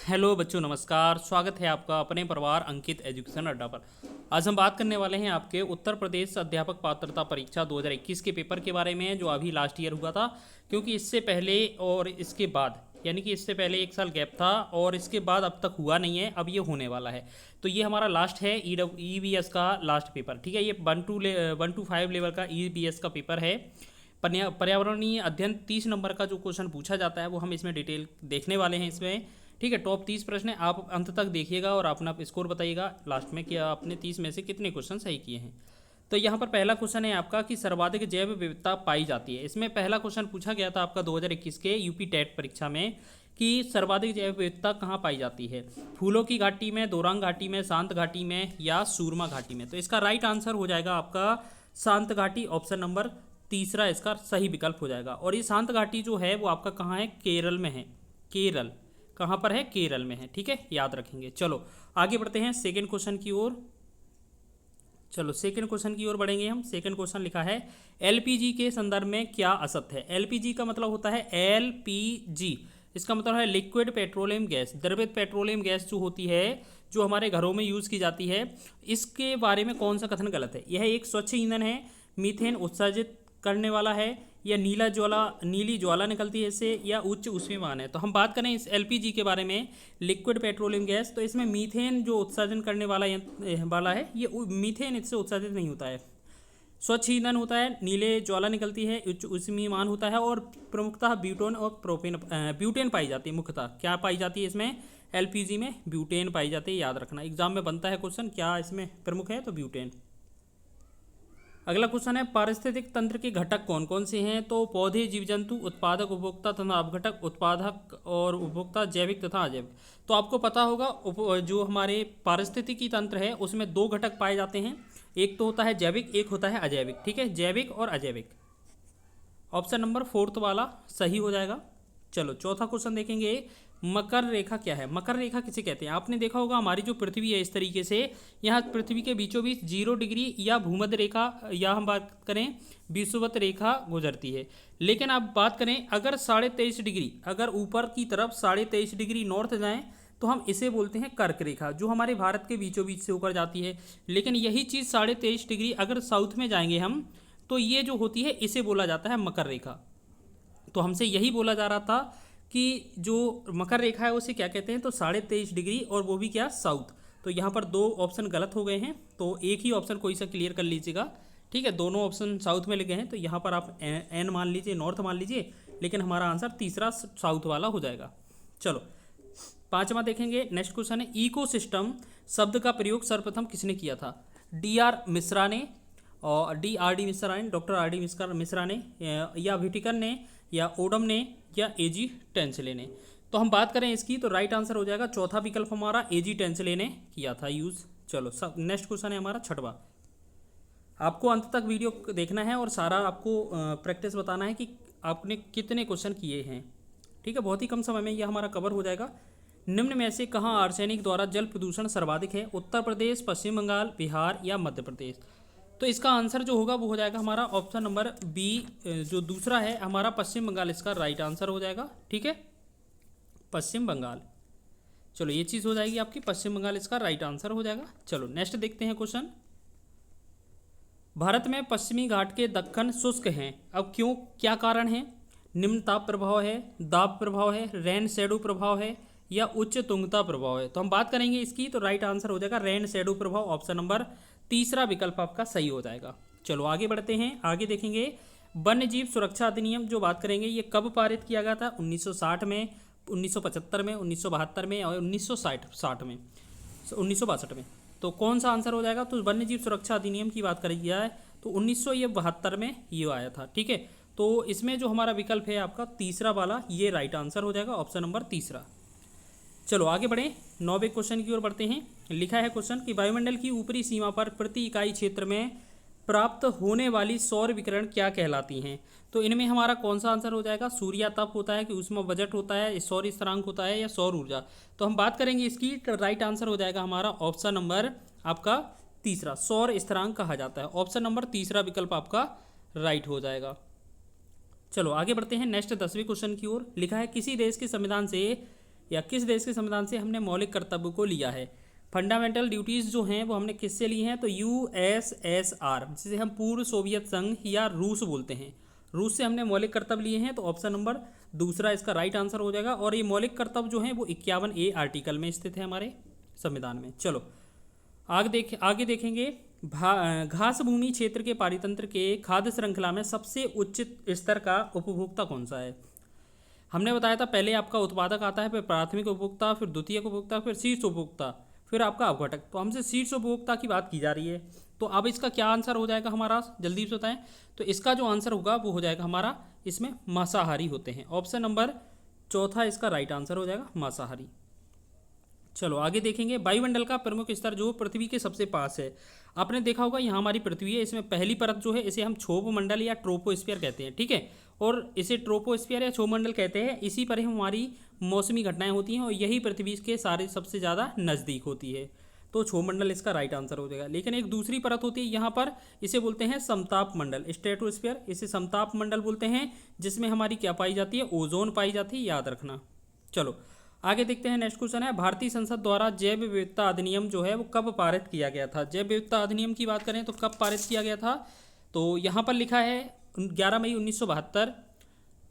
Hello बच्चों, नमस्कार। स्वागत है आपका अपने परिवार अंकित एजुकेशन अड्डा पर। आज हम बात करने वाले हैं आपके उत्तर प्रदेश अध्यापक पात्रता परीक्षा 2021 के पेपर के बारे में, जो अभी लास्ट ईयर हुआ था। क्योंकि इससे पहले और इसके बाद, यानी कि इससे पहले एक साल गैप था और इसके बाद अब तक हुआ नहीं है, अब ये होने वाला है। तो ये हमारा लास्ट है EVS का लास्ट पेपर। ठीक है, ये 1 to 5 लेवल का EVS का पेपर है। पर्यावरणीय अध्ययन 30 नंबर का जो क्वेश्चन पूछा जाता है वो हम इसमें डिटेल देखने वाले हैं इसमें। ठीक है, टॉप 30 प्रश्न है, आप अंत तक देखिएगा और अपना स्कोर बताइएगा लास्ट में कि आपने 30 में से कितने क्वेश्चन सही किए हैं। तो यहाँ पर पहला क्वेश्चन है आपका कि सर्वाधिक जैव विविधता पाई जाती है। इसमें पहला क्वेश्चन पूछा गया था आपका 2021 के यूपी टेट परीक्षा में कि सर्वाधिक जैव विविधता कहाँ पाई जाती है। फूलों की घाटी में, दोरांग घाटी में, शांत घाटी में या सूरमा घाटी में। तो इसका राइट आंसर हो जाएगा आपका शांत घाटी, ऑप्शन नंबर तीसरा इसका सही विकल्प हो जाएगा। और ये शांत घाटी जो है वो आपका कहाँ है, केरल में है। केरल कहाँ पर है, केरल में है। ठीक है, याद रखेंगे। चलो आगे बढ़ते हैं सेकंड क्वेश्चन की ओर। चलो सेकंड क्वेश्चन की ओर बढ़ेंगे हम। सेकंड क्वेश्चन लिखा है एलपीजी के संदर्भ में क्या असत्य है। एलपीजी का मतलब होता है एलपीजी, इसका मतलब है लिक्विड पेट्रोलियम गैस, द्रवित पेट्रोलियम गैस जो होती है, जो हमारे घरों में यूज़ की जाती है। इसके बारे में कौन सा कथन गलत है। यह एक स्वच्छ ईंधन है, मीथेन उत्सर्जित करने वाला है, या नीली ज्वाला निकलती है इससे, या उच्च ऊष्मीमान है। तो हम बात करें इस एलपीजी के बारे में, लिक्विड पेट्रोलियम गैस, तो इसमें मीथेन जो उत्सर्जन करने वाला है, ये मीथेन इससे उत्सर्जित नहीं होता है। स्वच्छ ईंधन होता है, नीले ज्वाला निकलती है, उच्च ऊष्मीमान होता है, और प्रमुखतः ब्यूटेन और प्रोपेन ब्यूटेन पाई जाती है। मुख्यतः क्या पाई जाती है इसमें, एलपीजी में ब्यूटेन पाई जाती है। याद रखना, एग्जाम में बनता है क्वेश्चन, क्या इसमें प्रमुख है, तो ब्यूटेन। अगला क्वेश्चन है पारिस्थितिक तंत्र के घटक कौन कौन से हैं। तो पौधे, जीव जंतु, उत्पादक, उपभोक्ता तथा अपघटक, उत्पादक और उपभोक्ता, जैविक तथा अजैविक। तो आपको पता होगा जो हमारे पारिस्थितिकी तंत्र है उसमें दो घटक पाए जाते हैं, एक तो होता है जैविक, एक होता है अजैविक। ठीक है, जैविक और अजैविक। ऑप्शन नंबर फोर्थ वाला सही हो जाएगा। चलो चौथा क्वेश्चन देखेंगे, मकर रेखा क्या है। मकर रेखा किसे कहते हैं। आपने देखा होगा हमारी जो पृथ्वी है इस तरीके से, यहाँ पृथ्वी के बीचों बीच 0 डिग्री या भूमध्य रेखा, या हम बात करें विषुवत रेखा गुजरती है। लेकिन आप बात करें अगर 23.5 डिग्री, अगर ऊपर की तरफ 23.5 डिग्री नॉर्थ जाएं तो हम इसे बोलते हैं कर्क रेखा, जो हमारे भारत के बीचों बीच से होकर जाती है। लेकिन यही चीज़ 23.5 डिग्री अगर साउथ में जाएंगे हम, तो ये जो होती है इसे बोला जाता है मकर रेखा। तो हमसे यही बोला जा रहा था कि जो मकर रेखा है उसे क्या कहते हैं, तो 23.5 डिग्री, और वो भी क्या, साउथ। तो यहाँ पर दो ऑप्शन गलत हो गए हैं, तो एक ही ऑप्शन कोई सा क्लियर कर लीजिएगा। ठीक है, दोनों ऑप्शन साउथ में लगे हैं, तो यहाँ पर आप एन मान लीजिए, नॉर्थ मान लीजिए, लेकिन हमारा आंसर तीसरा साउथ वाला हो जाएगा। चलो पांचवा देखेंगे। नेक्स्ट क्वेश्चन है इकोसिस्टम शब्द का प्रयोग सर्वप्रथम किसने किया था। DR मिश्रा ने, और DRD मिश्रा ने, डॉक्टर RD मिश्रा ने, या विटिकन ने, या ओडम ने, या AG टेंसले ने। तो हम बात करें इसकी, तो राइट आंसर हो जाएगा चौथा विकल्प हमारा, AG टेंसले ने किया था यूज़। चलो सब नेक्स्ट क्वेश्चन है हमारा छठवा। आपको अंत तक वीडियो देखना है और सारा आपको प्रैक्टिस बताना है कि आपने कितने क्वेश्चन किए हैं। ठीक है, बहुत ही कम समय में यह हमारा कवर हो जाएगा। निम्न में से कहाँ आर्सेनिक द्वारा जल प्रदूषण सर्वाधिक है। उत्तर प्रदेश, पश्चिम बंगाल, बिहार या मध्य प्रदेश। तो इसका आंसर जो होगा वो हो जाएगा हमारा ऑप्शन नंबर बी, जो दूसरा है हमारा पश्चिम बंगाल, इसका राइट आंसर हो जाएगा। ठीक है, पश्चिम बंगाल। चलो ये चीज़ हो जाएगी आपकी, पश्चिम बंगाल इसका राइट आंसर हो जाएगा। चलो नेक्स्ट देखते हैं क्वेश्चन। भारत में पश्चिमी घाट के दक्कन शुष्क हैं, अब क्यों, क्या कारण है। निम्न ताप प्रभाव है, दाब प्रभाव है, रेन शेडो प्रभाव है, या उच्च तुंगता प्रभाव है। तो हम बात करेंगे इसकी, तो राइट आंसर हो जाएगा रेन शेडो प्रभाव, ऑप्शन नंबर तीसरा विकल्प आपका सही हो जाएगा। चलो आगे बढ़ते हैं, आगे देखेंगे वन्य जीव सुरक्षा अधिनियम जो बात करेंगे ये कब पारित किया गया था। 1960 में, 1975 में, 1972 में, और 1960 में, 1962 में। तो कौन सा आंसर हो जाएगा, तो वन्य जीव सुरक्षा अधिनियम की बात करी जाए तो 1972 में ये आया था। ठीक है, तो इसमें जो हमारा विकल्प है आपका तीसरा वाला, ये राइट आंसर हो जाएगा, ऑप्शन नंबर तीसरा। चलो आगे बढ़ें, 9वें क्वेश्चन की ओर बढ़ते हैं। लिखा है क्वेश्चन कि वायुमंडल की ऊपरी सीमा पर प्रति इकाई क्षेत्र में प्राप्त होने वाली सौर विकिरण क्या कहलाती हैं। तो इनमें हमारा कौन सा आंसर हो जाएगा, सूर्यातप होता है कि उसमें बजट होता है, सौर स्थिरांक होता है, या सौर ऊर्जा। तो हम बात करेंगे इसकी, तो राइट आंसर हो जाएगा हमारा ऑप्शन नंबर आपका तीसरा, सौर स्थिरांक कहा जाता है। ऑप्शन नंबर तीसरा विकल्प आपका राइट हो जाएगा। चलो आगे बढ़ते हैं नेक्स्ट 10वें क्वेश्चन की ओर। लिखा है किसी देश के संविधान से या किस देश के संविधान से हमने मौलिक कर्तव्य को लिया है। फंडामेंटल ड्यूटीज़ जो हैं वो हमने किससे ली हैं, तो यूएसएसआर, जिसे हम पूर्व सोवियत संघ या रूस बोलते हैं, रूस से हमने मौलिक कर्तव्य लिए हैं। तो ऑप्शन नंबर दूसरा इसका राइट आंसर हो जाएगा। और ये मौलिक कर्तव्य जो हैं वो 51A आर्टिकल में स्थित है हमारे संविधान में। चलो आगे देखेंगे। घास भूमि क्षेत्र के पारितंत्र के खाद्य श्रृंखला में सबसे उच्च स्तर का उपभोक्ता कौन सा है। हमने बताया था पहले आपका उत्पादक आता है, फिर प्राथमिक उपभोक्ता, फिर द्वितीयक उपभोक्ता, फिर शीर्ष उपभोक्ता, फिर आपका अपघटक। तो हमसे शीर्ष उपभोक्ता की बात की जा रही है। तो अब इसका क्या आंसर हो जाएगा हमारा, जल्दी से बताएं। तो इसका जो आंसर होगा वो हो जाएगा हमारा, इसमें मांसाहारी होते हैं। ऑप्शन नंबर चौथा इसका राइट आंसर हो जाएगा, मांसाहारी। चलो आगे देखेंगे। वायुमंडल का प्रमुख स्तर जो पृथ्वी के सबसे पास है, आपने देखा होगा यहाँ हमारी पृथ्वी है, इसमें पहली परत जो है इसे हम क्षोभ मंडल या ट्रोपोस्फीयर कहते हैं, ठीक है। और इसे ट्रोपोस्फीयर या क्षोभ मंडल कहते हैं। इसी पर ही हमारी मौसमी घटनाएं होती हैं और यही पृथ्वी के सारे सबसे ज़्यादा नज़दीक होती है। तो क्षोभ मंडल इसका राइट आंसर हो जाएगा। लेकिन एक दूसरी परत होती है यहाँ पर, इसे बोलते हैं समताप मंडल, स्ट्रेटोस्फीयर, इसे समताप मंडल बोलते हैं, जिसमें हमारी क्या पाई जाती है, ओजोन पाई जाती है, याद रखना। चलो आगे देखते हैं। नेक्स्ट क्वेश्चन है, भारतीय संसद द्वारा जैव विविधता अधिनियम जो है वो कब पारित किया गया था। जैव विविधता अधिनियम की बात करें तो कब पारित किया गया था, तो यहाँ पर लिखा है 11 मई 1972,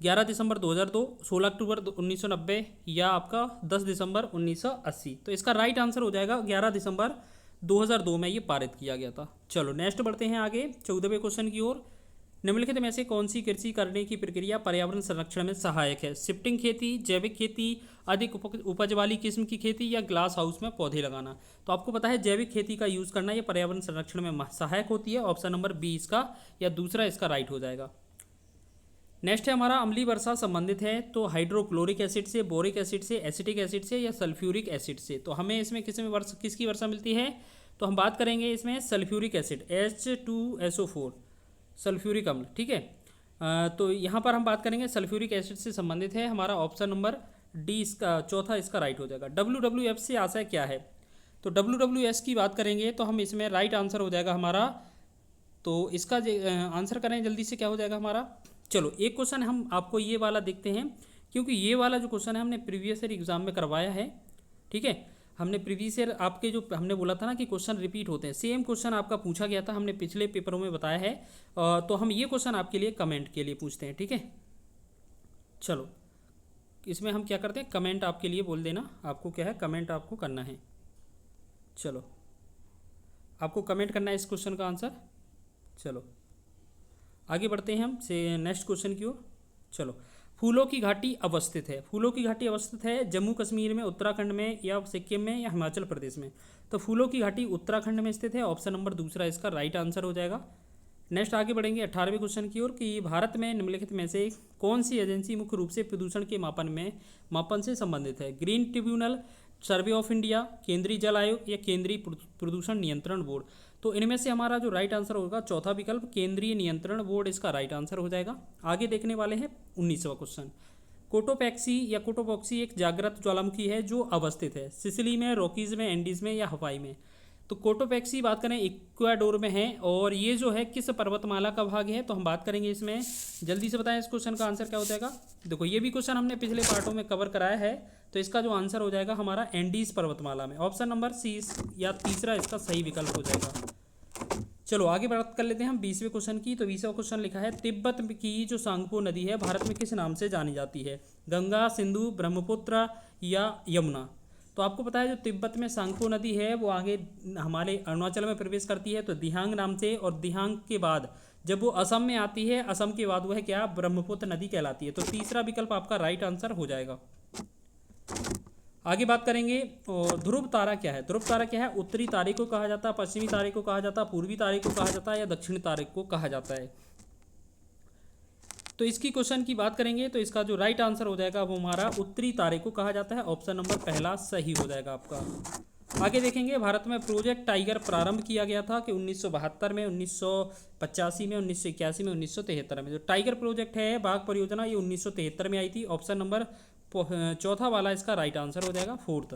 11 दिसंबर 2002, 16 अक्टूबर 1990 या आपका 10 दिसंबर 1980। तो इसका राइट आंसर हो जाएगा 11 दिसंबर 2002 में ये पारित किया गया था। चलो नेक्स्ट बढ़ते हैं आगे 14वें क्वेश्चन की ओर। निम्नलिखित में से कौन सी कृषि करने की प्रक्रिया पर्यावरण संरक्षण में सहायक है। शिफ्टिंग खेती, जैविक खेती, अधिक उपज वाली किस्म की खेती या ग्लास हाउस में पौधे लगाना। तो आपको पता है जैविक खेती का यूज़ करना ये पर्यावरण संरक्षण में सहायक होती है। ऑप्शन नंबर बी इसका या दूसरा इसका राइट हो जाएगा। नेक्स्ट है हमारा अम्लीय वर्षा संबंधित है तो हाइड्रोक्लोरिक एसिड से, बोरिक एसिड से, एसिटिक एसिड से या सल्फ्यूरिक एसिड से। तो हमें इसमें किसकी वर्षा मिलती है, तो हम बात करेंगे इसमें सल्फ्यूरिक एसिड H2SO4, सल्फ्यूरिक अम्ल, ठीक है। तो यहाँ पर हम बात करेंगे सल्फ्यूरिक एसिड से संबंधित है हमारा। ऑप्शन नंबर डी इसका चौथा इसका राइट हो जाएगा। WWF से आशय क्या है, तो WWF की बात करेंगे तो हम इसमें राइट आंसर हो जाएगा हमारा, तो इसका आंसर करें जल्दी से, क्या हो जाएगा हमारा। चलो एक क्वेश्चन हम आपको ये वाला देखते हैं, क्योंकि ये वाला जो क्वेश्चन है हमने प्रीवियस ईयर एग्जाम में करवाया है, ठीक है। हमने प्रीवियस ईयर आपके जो हमने बोला था ना कि क्वेश्चन रिपीट होते हैं, सेम क्वेश्चन आपका पूछा गया था, हमने पिछले पेपरों में बताया है। तो हम ये क्वेश्चन आपके लिए कमेंट के लिए पूछते हैं, ठीक है। चलो इसमें हम क्या करते हैं, कमेंट आपके लिए बोल देना, आपको क्या है कमेंट आपको करना है। चलो आपको कमेंट करना है इस क्वेश्चन का आंसर। चलो आगे बढ़ते हैं हम से नेक्स्ट क्वेश्चन की ओर। चलो फूलों की घाटी अवस्थित है, फूलों की घाटी अवस्थित है जम्मू कश्मीर में, उत्तराखंड में या सिक्किम में या हिमाचल प्रदेश में। तो फूलों की घाटी उत्तराखंड में स्थित है। ऑप्शन नंबर दूसरा इसका राइट आंसर हो जाएगा। नेक्स्ट आगे बढ़ेंगे 18वें क्वेश्चन की ओर कि भारत में निम्नलिखित में से कौन सी एजेंसी मुख्य रूप से प्रदूषण के मापन से संबंधित है। Green tribunal, survey of India, केंद्रीय जल आयोग या केंद्रीय प्रदूषण नियंत्रण बोर्ड। तो इनमें से हमारा जो राइट आंसर होगा चौथा विकल्प केंद्रीय नियंत्रण बोर्ड इसका राइट आंसर हो जाएगा। आगे देखने वाले हैं 19वां क्वेश्चन। कोटोपैक्सी या कोटोपॉक्सी एक जागृत ज्वालामुखी है जो अवस्थित है सिसिली में, रॉकीज में, एंडीज में या हवाई में। तो कोटोपैक्सी बात करें इक्वाडोर में है और ये जो है किस पर्वतमाला का भाग है, तो हम बात करेंगे इसमें, जल्दी से बताएं इस क्वेश्चन का आंसर क्या हो जाएगा। देखो ये भी क्वेश्चन हमने पिछले पार्टों में कवर कराया है, तो इसका जो आंसर हो जाएगा हमारा एंडीज पर्वतमाला में। ऑप्शन नंबर सी या तीसरा इसका सही विकल्प हो जाएगा। चलो आगे बात कर लेते हैं हम 20वें क्वेश्चन की। तो 20वां क्वेश्चन लिखा है तिब्बत की जो सांगपो नदी है भारत में किस नाम से जानी जाती है। गंगा, सिंधु, ब्रह्मपुत्र या यमुना। तो आपको पता है जो तिब्बत में सांगपो नदी है वो आगे हमारे अरुणाचल में प्रवेश करती है तो दिहांग नाम से, और दिहांग के बाद जब वो असम में आती है, असम के बाद वो है क्या, ब्रह्मपुत्र नदी कहलाती है। तो तीसरा विकल्प आपका राइट आंसर हो जाएगा। आगे बात करेंगे और ध्रुव तारा क्या है। ध्रुव तारा क्या है, उत्तरी तारे को कहा जाता है, पश्चिमी तारे को कहा जाता है, पूर्वी तारे को कहा जाता है या दक्षिणी तारे को कहा जाता है। तो इसकी क्वेश्चन की बात करेंगे तो इसका जो राइट आंसर हो जाएगा वो हमारा उत्तरी तारे को कहा जाता है। ऑप्शन नंबर पहला सही हो जाएगा आपका। आगे देखेंगे भारत में प्रोजेक्ट टाइगर प्रारंभ किया गया था कि 1972 में, 1985 में, 1981 में, 1973 में। जो टाइगर प्रोजेक्ट है बाघ परियोजना ये 1973 में आई थी। ऑप्शन नंबर चौथा वाला इसका राइट आंसर हो जाएगा, फोर्थ।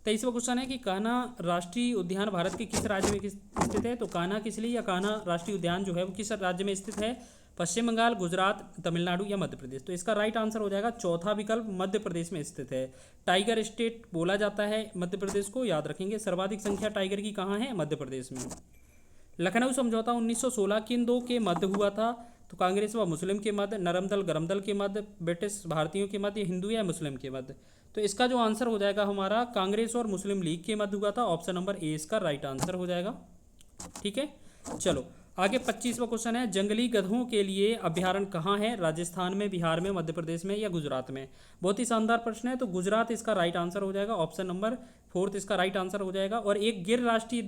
23वां क्वेश्चन है कि कान्हा राष्ट्रीय उद्यान भारत के किस राज्य में स्थित है। तो कान्हा किसली या कान्हा राष्ट्रीय उद्यान जो है वो किस राज्य में स्थित है। पश्चिम बंगाल, गुजरात, तमिलनाडु या मध्य प्रदेश। तो इसका राइट आंसर हो जाएगा चौथा विकल्प, मध्य प्रदेश में स्थित है। टाइगर स्टेट बोला जाता है मध्य प्रदेश को, याद रखेंगे। सर्वाधिक संख्या टाइगर की कहाँ है? मध्य प्रदेश में। लखनऊ समझौता 1916 किन दो के मध्य हुआ था? तो कांग्रेस व मुस्लिम के मध्य, नरम दल गरम दल के मध्य, ब्रिटिश भारतीयों के मध्य, हिंदू या मुस्लिम के मध्य। तो इसका जो आंसर हो जाएगा हमारा कांग्रेस और मुस्लिम लीग के मध्य हुआ था। ऑप्शन नंबर ए इसका राइट आंसर हो जाएगा। ठीक है, चलो आगे 25वां क्वेश्चन है, जंगली गधों के लिए अभ्यारण्य कहाँ है? राजस्थान में, बिहार में, मध्य प्रदेश में या गुजरात में? बहुत ही शानदार प्रश्न है। तो गुजरात इसका राइट आंसर हो जाएगा। ऑप्शन नंबर 4 इसका राइट आंसर हो जाएगा। और एक गिर राष्ट्रीय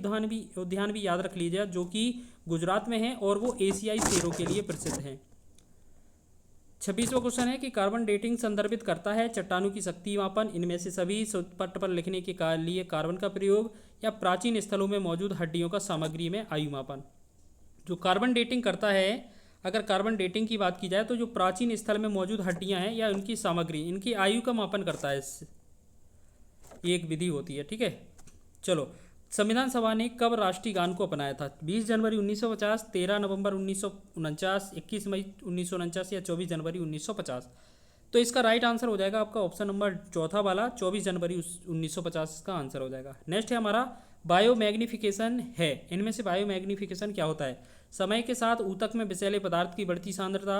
उद्यान भी याद रख लीजिए, जो कि गुजरात में है और वो एशियाई शेरों के लिए प्रसिद्ध है। 26वां क्वेश्चन है कि कार्बन डेटिंग संदर्भित करता है चट्टानों की शक्ति मापन, इनमें से सभी, पट्ट पर लिखने के लिए कार्बन का प्रयोग, या प्राचीन स्थलों में मौजूद हड्डियों का सामग्री में आयु मापन। जो कार्बन डेटिंग करता है, अगर कार्बन डेटिंग की बात की जाए तो जो प्राचीन स्थल में मौजूद हड्डियां हैं या उनकी सामग्री, इनकी आयु का मापन करता है। ये एक विधि होती है। ठीक है, चलो संविधान सभा ने कब राष्ट्रीय गान को अपनाया था? 20 जनवरी 1950, 13 नवंबर 1949, 21 मई 1949 या 24 जनवरी 1950। तो इसका राइट आंसर हो जाएगा आपका ऑप्शन नंबर चौथा वाला, 24 जनवरी 1950 इसका आंसर हो जाएगा। नेक्स्ट है हमारा बायो मैग्निफिकेशन है। इनमें से बायो मैग्निफिकेशन क्या होता है? समय के साथ ऊतक में विषैले पदार्थ की बढ़ती सांद्रता,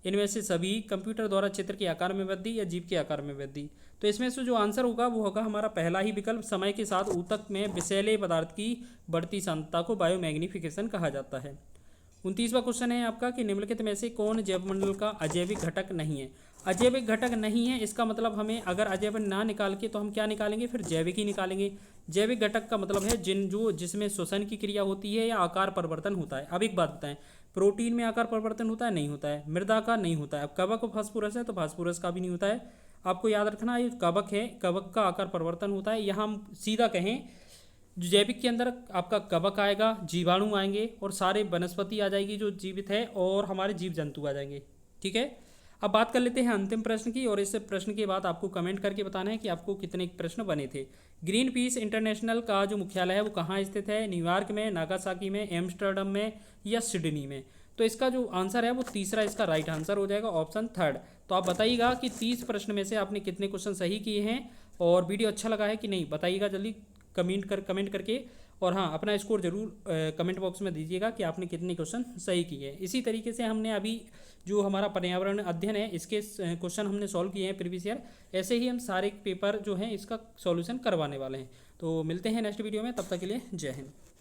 इनमें से सभी, कंप्यूटर द्वारा चित्र के आकार में वृद्धि या जीव के आकार में वृद्धि। तो इसमें से जो आंसर होगा वो होगा हमारा पहला ही विकल्प, समय के साथ ऊतक में विषैले पदार्थ की बढ़ती सांद्रता को बायो मैग्निफिकेशन कहा जाता है। 29वां क्वेश्चन है आपका कि निम्नलिखित में से कौन जैवमंडल का अजैविक घटक नहीं है? अजैविक घटक नहीं है, इसका मतलब हमें अगर अजैविक ना निकाल के तो हम क्या निकालेंगे? फिर जैविक ही निकालेंगे। जैविक घटक का मतलब है जिसमें श्वसन की क्रिया होती है या आकार परिवर्तन होता है। अब एक बात बताएं, प्रोटीन में आकार परिवर्तन होता है? नहीं होता है। मृदा का नहीं होता है। अब कवक और फास्फोरस है तो फास्फोरस का भी नहीं होता है। आपको याद रखना, ये कवक है, कवक का आकार परिवर्तन होता है। यहाँ हम सीधा कहें, जैविक के अंदर आपका कवक आएगा, जीवाणु आएंगे और सारे वनस्पति आ जाएगी जो जीवित है, और हमारे जीव जंतु आ जाएंगे। ठीक है, अब बात कर लेते हैं अंतिम प्रश्न की, और इस प्रश्न के बाद आपको कमेंट करके बताना है कि आपको कितने प्रश्न बने थे। ग्रीन पीस इंटरनेशनल का जो मुख्यालय है वो कहाँ स्थित है? न्यूयॉर्क में, नागासाकी में, एम्स्टर्डम में या सिडनी में? तो इसका जो आंसर है वो तीसरा इसका राइट आंसर हो जाएगा, ऑप्शन 3। तो आप बताइएगा कि 30 प्रश्न में से आपने कितने क्वेश्चन सही किए हैं, और वीडियो अच्छा लगा है कि नहीं बताइएगा जल्दी कमेंट करके। और हाँ, अपना स्कोर जरूर कमेंट बॉक्स में दीजिएगा कि आपने कितने क्वेश्चन सही किए हैं। इसी तरीके से हमने अभी जो हमारा पर्यावरण अध्ययन है इसके क्वेश्चन हमने सॉल्व किए हैं प्रीवियस ईयर। ऐसे ही हम सारे पेपर जो हैं इसका सॉल्यूशन करवाने वाले हैं। तो मिलते हैं नेक्स्ट वीडियो में, तब तक के लिए जय हिंद।